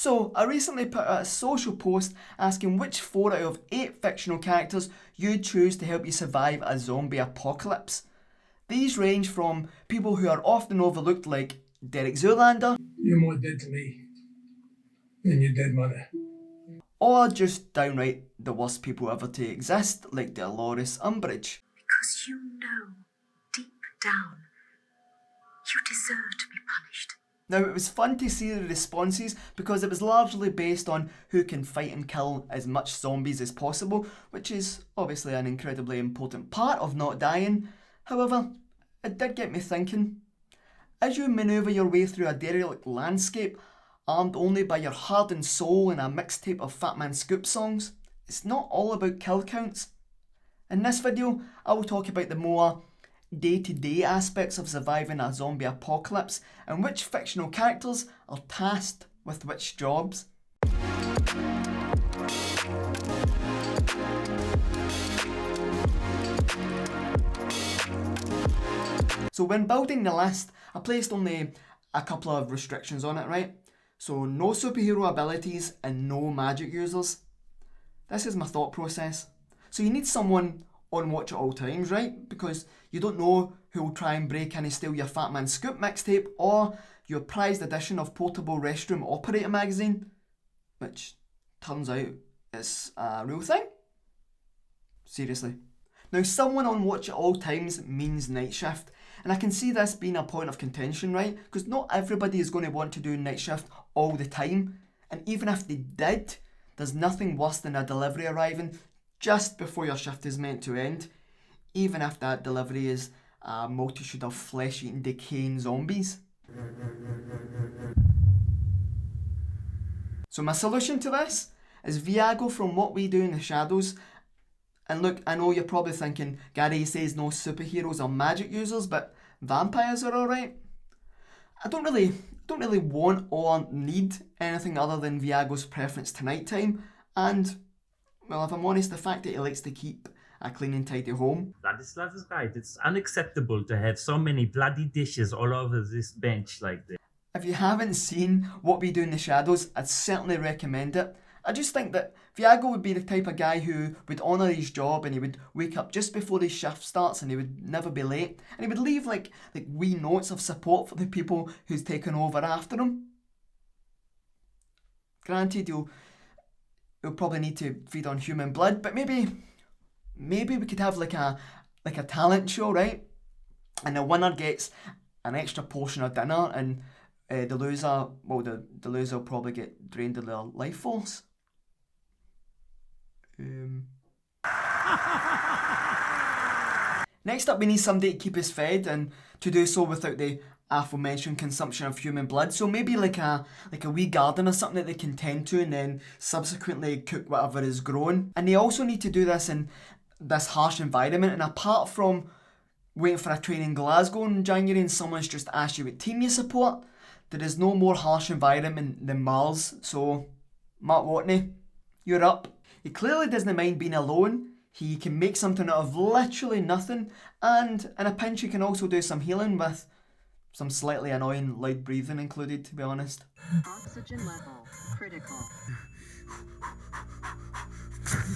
So, I recently put out a social post asking which 4 out of 8 fictional characters you'd choose to help you survive a zombie apocalypse. These range from people who are often overlooked like Derek Zoolander, You're more dead to me than your dead mother. or just downright the worst people ever to exist like Dolores Umbridge. Because you know, deep down, you deserve to be punished. Now, it was fun to see the responses because it was largely based on who can fight and kill as much zombies as possible, which is obviously an incredibly important part of not dying. However, it did get me thinking. As you manoeuvre your way through a derelict landscape, armed only by your hardened soul and a mixtape of Fat Man Scoop songs, it's not all about kill counts. In this video, I will talk about the more day-to-day aspects of surviving a zombie apocalypse and which fictional characters are tasked with which jobs. So when building the list, I placed only a couple of restrictions on it, right? So no superhero abilities and no magic users. This is my thought process. So you need someone on watch at all times, right? Because you don't know who will try and break in and steal your Fat Man Scoop mixtape or your prized edition of Portable Restroom Operator magazine, which turns out is a real thing. Seriously. Now, someone on watch at all times means night shift, and I can see this being a point of contention, right? Because not everybody is going to want to do night shift all the time, and even if they did, there's nothing worse than a delivery arriving just before your shift is meant to end, even if that delivery is a multitude of flesh-eating, decaying zombies. So my solution to this is Viago from What We Do in the Shadows. And look, I know you're probably thinking, Gary says no superheroes or magic users, but vampires are alright. I don't really want or need anything other than Viago's preference to nighttime, and well, if I'm honest, the fact that he likes to keep a clean and tidy home. Vladislav is right. It's unacceptable to have so many bloody dishes all over this bench like this. If you haven't seen What We Do in the Shadows, I'd certainly recommend it. I just think that Viago would be the type of guy who would honour his job, and he would wake up just before his shift starts and he would never be late. And he would leave like wee notes of support for the people who's taken over after him. Granted, you'll probably need to feed on human blood, but maybe we could have like a talent show, right? And the winner gets an extra portion of dinner, and the loser will probably get drained of their life force. Next up, we need somebody to keep us fed, and to do so without the aforementioned consumption of human blood. So maybe like a wee garden or something that they can tend to and then subsequently cook whatever is grown. And they also need to do this in this harsh environment. And apart from waiting for a train in Glasgow in January and someone's just asked you what team you support, there is no more harsh environment than Mars. So Mark Watney, you're up. He clearly doesn't mind being alone. He can make something out of literally nothing, and in a pinch he can also do some healing with some slightly annoying loud breathing included, to be honest. Oxygen level critical.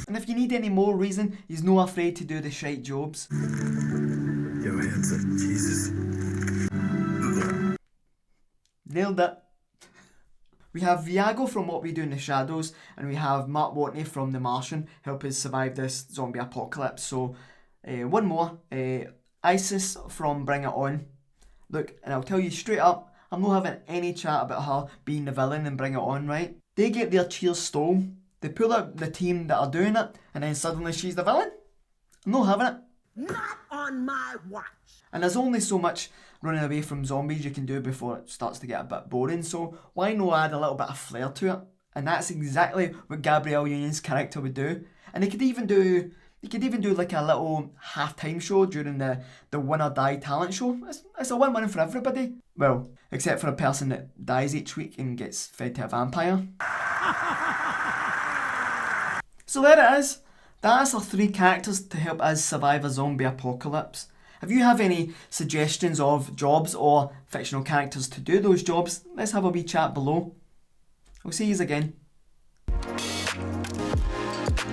And if you need any more reason, he's no afraid to do the shite jobs. Your hands up, Jesus. Nailed it. We have Viago from What We Do in the Shadows, and we have Mark Watney from The Martian help us survive this zombie apocalypse. So, one more. Isis from Bring It On. Look, and I'll tell you straight up, I'm not having any chat about her being the villain in Bring It On, right? They get their cheers stolen, they pull out the team that are doing it, and then suddenly she's the villain? I'm not having it. Not on my watch. And there's only so much running away from zombies you can do before it starts to get a bit boring, so why not add a little bit of flair to it? And that's exactly what Gabrielle Union's character would do. And they could even do like a little halftime show during the Win or Die talent show. It's a win-win for everybody. Well, except for a person that dies each week and gets fed to a vampire. So there it is. That's our 3 characters to help us survive a zombie apocalypse. If you have any suggestions of jobs or fictional characters to do those jobs, let's have a wee chat below. I'll see yous again.